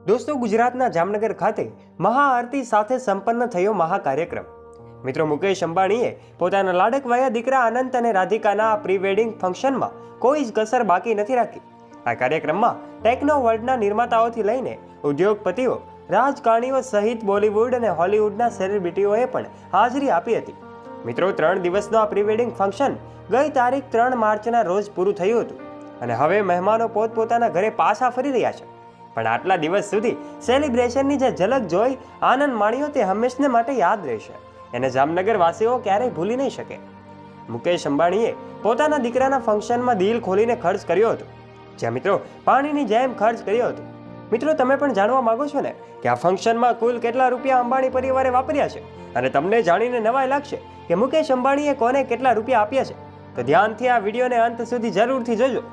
दोस्तों, गुजरातना जामनगर खाते महाआरती साथे संपन्न थयो महाकार्यक्रम। मित्रों, मुकेश अंबाणीए पोताना लाडकवाया दीकरा अनंत अने राधिकाना प्री वेडिंग फंक्शनमां कोई ज कसर बाकी नथी राखी। आ कार्यक्रममां टेक्नो वर्ल्डना निर्माताओथी लईने उद्योगपतिओ, राजकारणीओ सहित बॉलीवूड अने हॉलीवूडना सेलिब्रिटीओए पण हाजरी आपी हती। मित्रों, 3 दिवसनो आ प्री वेडिंग फंक्शन गई तारीख 3 मार्चना रोज पूरुं थयुं हतुं अने हवे महेमानो पोतपोताना घरे पाछा फरी रह्या छे। पण आटला दिवस सुधी सेलिब्रेशननी जे झलक जोई आनंद माण्यो ते हमेशने माटे याद रहेशे। एने जामनगर वासीओ क्यारेय भूली नहीं शके। मुकेश अंबाणीए पोताना दीकराना फंक्शनमां दिल खोलीने खर्च कर्यो हतो, जे मित्रों पाणीनी जेम खर्च कर्यो हतो। मित्रों, तमे पण जाणवा मांगो छो ने के आ फंक्शनमां कुल केटला रूपिया अंबाणी परिवारे वापर्या छे अने तमने जाणीने नवाई लागशे के मुकेश अंबाणीए कोने केटला रूपिया आप्या छे। तो ध्यानथी आ विडियोने अंत सुधी जरूरथी जोजो।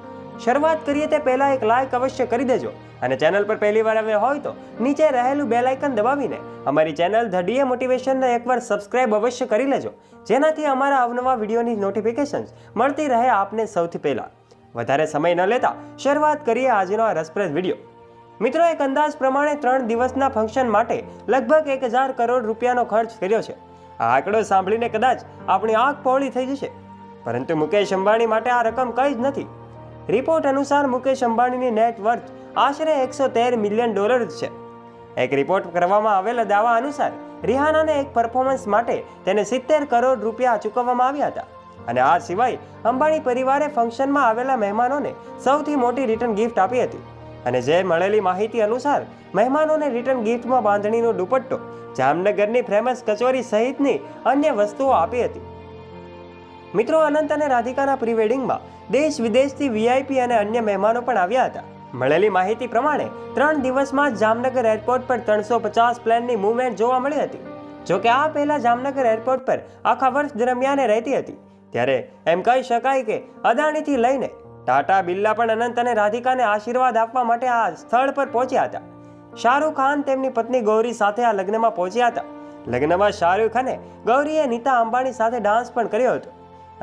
शरूआत करीए ते पहेला एक लाइक अवश्य करी देजो અને ચેનલ પર પહેલી વાર આવ્યા હોય તો નીચે રહેલું બેલ આઇકન દબાવીને અમારી ચેનલ ધ ડીએ મોટિવેશનને એકવાર સબસ્ક્રાઇબ અવશ્ય કરી લેજો, જેનાથી અમારા અવનવા વિડીયોની નોટિફિકેશન્સ મળતી રહે આપને સૌથી પહેલા। વધારે સમય ન લેતા શરૂઆત કરીએ આજનો આ રસપ્રદ વિડીયો। મિત્રો, એક અંદાજ પ્રમાણે 3 દિવસના ફંક્શન માટે લગભગ 1000 કરોડ રૂપિયાનો ખર્ચ કર્યો છે। આ આંકડો સાંભળીને કદાચ આપણી આંખ પહોળી થઈ જશે, પરંતુ મુકેશ અંબાણી માટે આ રકમ કંઈ જ નથી। રિપોર્ટ અનુસાર મુકેશ અંબાણીની નેટ વર્થ આશરે $113 મિલિયન છે। એક રિપોર્ટ કરવામાં આવેલા દાવા અનુસાર રિહાનાને એક પરફોર્મન્સ માટે તેને 70 કરોડ રૂપિયા ચૂકવવામાં આવ્યા હતા અને આ સિવાય અંબાણી પરિવારે ફંક્શનમાં આવેલા મહેમાનોને સૌથી મોટી રિટર્ન ગિફ્ટ આપી હતી અને જે મળેલી માહિતી અનુસાર મહેમાનોને રિટર્ન ગિફ્ટમાં બાંધણીનો દુપટ્ટો, જામનગરની ફેમસ કચોરી સહિતની અન્ય વસ્તુઓ આપી હતી। મિત્રો, અનંત અને રાધિકાના પ્રી વેડિંગમાં દેશ વિદેશથી વીઆઈપી અને અન્ય મહેમાનો પણ આવ્યા હતા। મળેલી માહિતી પ્રમાણે 3 દિવસમાં જામનગર એરપોર્ટ પર 350 પ્લેનની મૂવમેન્ટ જોવા મળી હતી। જોકે આ પહેલા જામનગર એરપોર્ટ પર આખા વર્ષ દરમિયાન રહેતી હતી, ત્યારે એમ કહી શકાય કે અદાણીથી લઈને ટાટા બિરલા પણ અનંત અને રાધિકાને આશીર્વાદ આપવા માટે આ સ્થળ પર પહોંચ્યા હતા। શાહરૂખ ખાન તેમની પત્ની ગૌરી સાથે આ લગ્નમાં પહોંચ્યા હતા। લગ્નમાં શાહરૂખ અને ગૌરીએ નીતા અંબાણી સાથે ડાન્સ પણ કર્યો હતો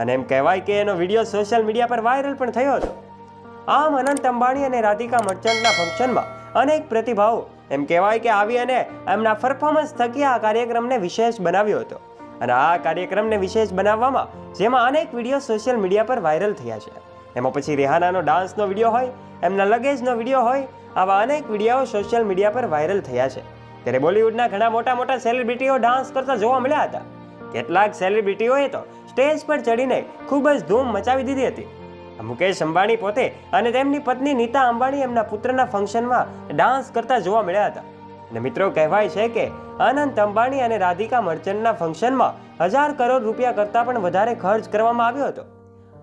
અને એમ કહેવાય કે એનો વિડીયો સોશિયલ મીડિયા પર વાયરલ પણ થયો હતો। આમ અનંત અંબાણી અને રાધિકા મર્ચન્ટના ફંક્શનમાં અનેક પ્રતિભાઓ એમ કહેવાય કે આવી અને એમના પરફોર્મન્સ થકી આ કાર્યક્રમને વિશેષ બનાવ્યો હતો અને આ કાર્યક્રમને વિશેષ બનાવવામાં જેમાં અનેક વિડીયો સોશિયલ મીડિયા પર વાયરલ થયા છે। એમાં પછી રિહાનાનો ડાન્સનો વિડીયો હોય, એમના લગેજનો વિડીયો હોય, આવા અનેક વિડીયો સોશિયલ મીડિયા પર વાયરલ થયા છે। ત્યારે બોલિવૂડના ઘણા મોટા સેલિબ્રિટીઓ ડાન્સ કરતા જોવા મળ્યા હતા। કેટલાક સેલિબ્રિટીઓએ તો સ્ટેજ પર ચડીને ખૂબ જ ધૂમ મચાવી દીધી હતી। મુકેશ અંબાણી પોતે અને તેમની પત્ની નીતા અંબાણી એમના પુત્રના ફંક્શનમાં ડાન્સ કરતા જોવા મળ્યા હતા અને મિત્રો, કહેવાય છે કે અનંત અંબાણી અને રાધિકા મર્ચન્ટના ફંક્શનમાં 1000 કરોડ રૂપિયા કરતાં પણ વધારે ખર્ચ કરવામાં આવ્યો હતો।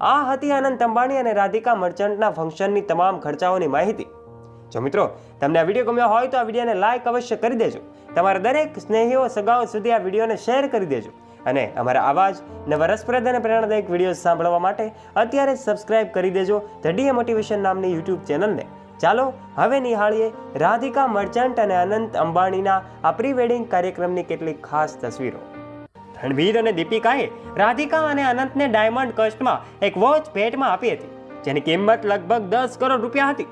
આ હતી અનંત અંબાણી અને રાધિકા મર્ચન્ટના ફંક્શનની તમામ ખર્ચાઓની માહિતી। જો મિત્રો, તમને આ વિડીયો ગમ્યો હોય તો આ વિડીયોને લાઇક અવશ્ય કરી દેજો, તમારા દરેક સ્નેહીઓ સગાઓ સુધી આ વિડીયોને શેર કરી દેજો અને અમારા આવા જ નવા રસપ્રદ અને પ્રેરણાદાયક વિડીયો સાંભળવા માટે અત્યારે સબસ્ક્રાઇબ કરી દેજો ધ ડીએ મોટિવેશન નામની યુટ્યુબ ચેનલને। ચાલો હવે નિહાળીએ રાધિકા મર્ચન્ટ અને અનંત અંબાણીના આ પ્રી વેડિંગ કાર્યક્રમની કેટલીક ખાસ તસવીરો। રણવીર અને દીપિકાએ રાધિકા અને અનંતને ડાયમંડ કસ્ટમાં એક વોચ ભેટમાં આપી હતી, જેની કિંમત લગભગ 10 કરોડ રૂપિયા હતી।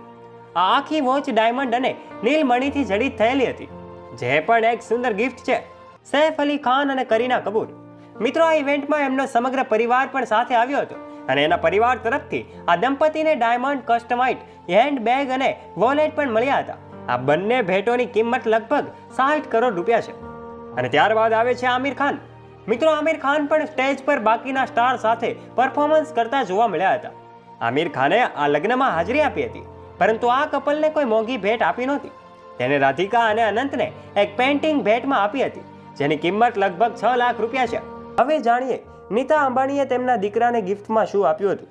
આ આખી વોચ ડાયમંડ અને નીલમણીથી જડિત થયેલી હતી, જે પણ એક સુંદર ગિફ્ટ છે। સૈફ અલી ખાન અને કરીના કપૂર, મિત્રો, આ ઇવેન્ટમાં એમનો સમગ્ર પરિવાર પણ સાથે આવ્યો હતો અને એના પરિવાર તરફથી આ દંપતીને ડાયમંડ કસ્ટમાઇઝ હેન્ડ બેગ અને વોલેટ પણ મળ્યા હતા। આ બંને ભેટોની કિંમત લગભગ 60 કરોડ રૂપિયા છે। અને ત્યારબાદ આવે છે આમિર ખાન। મિત્રો, આમિર ખાન પણ સ્ટેજ પર બાકીના સ્ટાર સાથે પરફોર્મન્સ કરતા જોવા મળ્યા હતા। આમિર ખાને આ લગ્નમાં હાજરી આપી હતી, પરંતુ આ કપલને કોઈ મોંઘી ભેટ આપી નહોતી। તેને રાધિકા અને અનંતને એક પેઇન્ટિંગ ભેટમાં આપી હતી, જેની કિંમત લગભગ 6 લાખ રૂપિયા છે। હવે જાણીએ નીતા અંબાણીએ તેમના દીકરાને ગિફ્ટમાં શું આપ્યું હતું।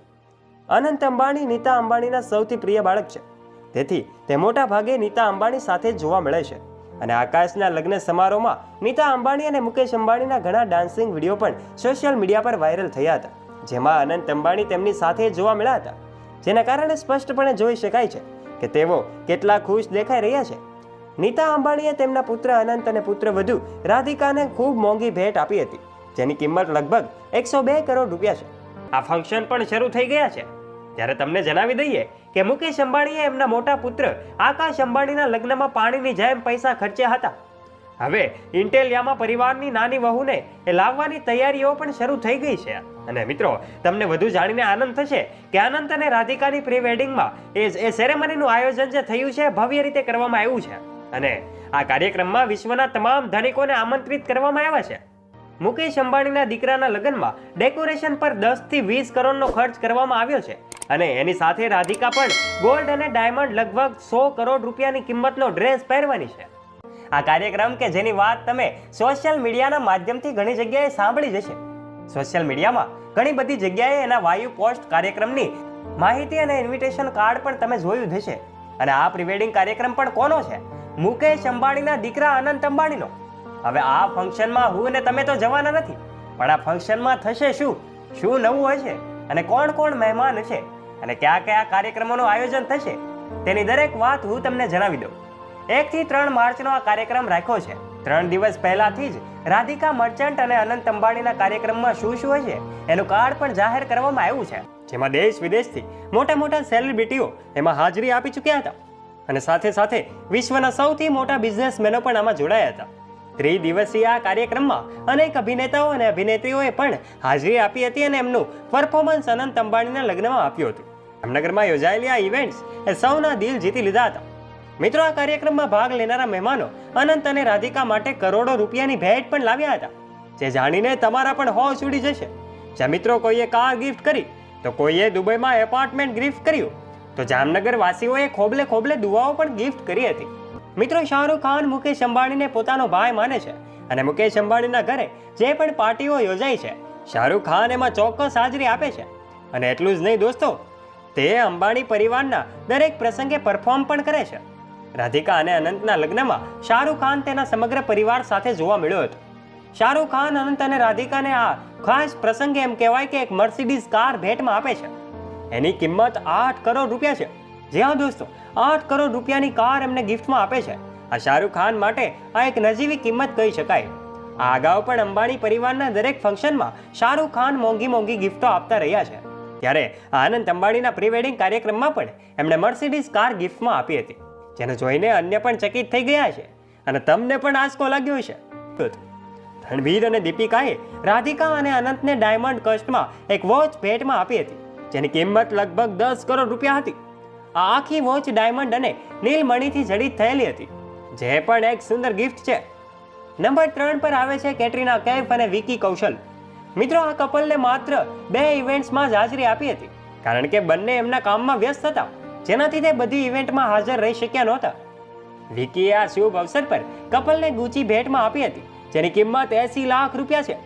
અનંત અંબાણી નીતા અંબાણીના સૌથી પ્રિય બાળક છે, તેથી તે મોટા ભાગે નીતા અંબાણી સાથે જ જોવા મળે છે અને આકાશના લગ્ન સમારોહમાં નીતા અંબાણી અને મુકેશ અંબાણીના ઘણા ડાન્સિંગ વિડીયો પણ સોશિયલ મીડિયા પર વાયરલ થયા હતા, જેમાં અનંત અંબાણી તેમની સાથે જોવા મળ્યા હતા, જેના કારણે સ્પષ્ટપણે જોઈ શકાય છે કે તેઓ કેટલા ખુશ દેખાઈ રહ્યા છે। નીતા અંબાણીએ તેમના પુત્ર અનંત અને પુત્રવધુ રાધિકાને ખૂબ મોંઘી ભેટ આપી હતી, જેની કિંમત લગભગ 102 કરોડ રૂપિયા છે। આ ફંક્શન પણ શરૂ થઈ ગયા છે। ત્યારે તમને જણાવી દઈએ કે મુકેશ અંબાણીએ એમના મોટા પુત્ર આકાશ અંબાણીના લગ્નમાં પાણીની જેમ પૈસા ખર્ચ્યા હતા. હવે ઇન્ટેલિયામાં પરિવારની નાની વહુને લાવવાની તૈયારીઓ પણ શરૂ થઈ ગઈ છે. અને મિત્રો, તમને વધુ જાણીને આનંદ થશે કે અનંત અને રાધિકાની પ્રી વેડિંગમાં એ સેરેમનીનું આયોજન જે થયું છે ભવ્ય રીતે કરવામાં આવ્યું છે. અને આ કાર્યક્રમમાં વિશ્વના તમામ ધનિકોને આમંત્રિત કરવામાં આવ્યા છે. મુકેશ અંબાણીના દીકરાના લગ્નમાં ડેકોરેશન પર 10 થી 20 કરોડનો ખર્ચ કરવામાં આવ્યો છે. અને એની સાથે રાધિકા પણ ગોલ્ડ અને ડાયમંડ લગભગ 100 કરોડ રૂપિયાની કિંમતનો ડ્રેસ પહેરવાની છે. આ કાર્યક્રમ કે જેની વાત તમે સોશિયલ મીડિયાના માધ્યમથી ઘણી જગ્યાએ સાંભળી જશે. સોશિયલ મીડિયામાં ઘણી બધી જગ્યાએ એના વાયુ પોસ્ટ કાર્યક્રમની માહિતી અને ઇન્વિટેશન કાર્ડ પણ તમે જોયું હશે. અને આ પ્રીવેડિંગ કાર્યક્રમ પણ કોનો છે? મુકેશ અંબાણીના દીકરા અનંત અંબાણીનો. હવે આ ફંક્શનમાં હું અને તમે તો જવાના નથી, પણ આ ફંક્શનમાં થશે શું નવું હશે અને કોણ કોણ મહેમાન હશે અને કયા કયા કાર્યક્રમોનું આયોજન થશે તેની દરેક વાત હું તમને જણાવી દઉં. 1 થી 3 માર્ચનો આ કાર્યક્રમ રાખ્યો છે. 3 દિવસ પહેલાથી જ રાધિકા મર્ચન્ટ અને અનંત અંબાણીના કાર્યક્રમમાં શું હશે એનું કાર્ડ પણ જાહેર કરવામાં આવ્યું છે, જેમાં દેશ વિદેશથી મોટા મોટા સેલિબ્રિટીઓ એમાં હાજરી આપી ચૂક્યા હતા. અને સાથે સાથે વિશ્વના સૌથી મોટા બિઝનેસમેનો પણ આમાં જોડાયા હતા. 3 દિવસીય આ કાર્યક્રમમાં અનેક અભિનેતાઓ અને અભિનેત્રીઓએ પણ હાજરી આપી હતી અને એમનું પરફોર્મન્સ અનંત અંબાણીના લગ્નમાં આપ્યું હતું. જામનગરમાં યોજાયેલી આ ઇવેન્ટ્સ એ સૌના દિલ જીતી લીધા હતા. મિત્રો, આ કાર્યક્રમમાં ભાગ લેનારા મહેમાનો અનંત અને રાધિકા માટે કરોડો રૂપિયાની ભેટ પણ લાવ્યા હતા, જે જાણીને તમારા પણ હોશ ઉડી જશે. જ્યાં મિત્રો કોઈએ કાર ગિફ્ટ કરી તો કોઈએ દુબઈમાં એપાર્ટમેન્ટ ગિફ્ટ કર્યું, તો જામનગર વાસીઓએ ખોબલે દુઆઓ પણ ગિફ્ટ કરી હતી. મિત્રો, શાહરૂખ ખાન મુકેશ અંબાણીને પોતાનો ભાઈ માને છે અને મુકેશ અંબાણીના ઘરે જે પણ પાર્ટીઓ યોજાય છે શાહરૂખ ખાન એમાં ચોક્કસ હાજરી આપે છે. અને એટલું જ નહીં દોસ્તો, તે અંબાણી પરિવારના દરેક પ્રસંગે પરફોર્મ પણ કરે છે. રાધિકા અને અનંતના લગ્નમાં શાહરૂખ ખાન તેના સમગ્ર પરિવાર સાથે જોવા મળ્યો હતો. શાહરૂખ ખાન અનંત અને રાધિકાને આ ખાસ પ્રસંગે એમ કહેવાય કે એક મર્સિડીઝ કાર ભેટમાં આપે છે. એની કિંમત 8 કરોડ રૂપિયા છે. જી હા દોસ્તો, 8 કરોડ રૂપિયાની કાર એમને ગિફ્ટમાં આપે છે. આ શાહરૂખ ખાન માટે આ એક નજીવી કિંમત કહી શકાય. આ અગાઉ પણ અંબાણી પરિવારના દરેક ફંક્શનમાં શાહરૂખ ખાન મોંઘી ગિફ્ટો આપતા રહ્યા છે. ત્યારે આનંદ અંબાણીના પ્રી વેડિંગ કાર્યક્રમમાં પણ એમણે મર્સિડીઝ કાર ગિફ્ટમાં આપી હતી, જેને જોઈને અન્ય પણ ચકિત થઈ ગયા છે અને તમને પણ આંચકો લાગ્યો છે. રણવીર અને દીપિકાએ રાધિકા અને અનંતને ડાયમંડ કસ્ટમાં એક વોચ ભેટમાં આપી હતી, જેની કિંમત લગભગ 10 કરોડ રૂપિયા હતી. આ આખી વોચ ડાયમંડ અને નીલમણીથી જડિત થયેલી હતી, જે પણ એક સુંદર ગિફ્ટ છે. નંબર 3 પર આવે છે કેટરીના કૈફ અને વિકી કૌશલ. મિત્રો, આ કપલને માત્ર 2 ઇવેન્ટ્સમાં જ હાજરી આપી હતી, કારણ કે બંને એમના કામમાં વ્યસ્ત હતા, જેનાથી તે બધી ઇવેન્ટમાં હાજર રહી શક્યા નહોતા. વિકીએ આ શુભ અવસર પર કપલને ગુચી ભેટમાં આપી હતી, જેની કિંમત 80 લાખ રૂપિયા છે.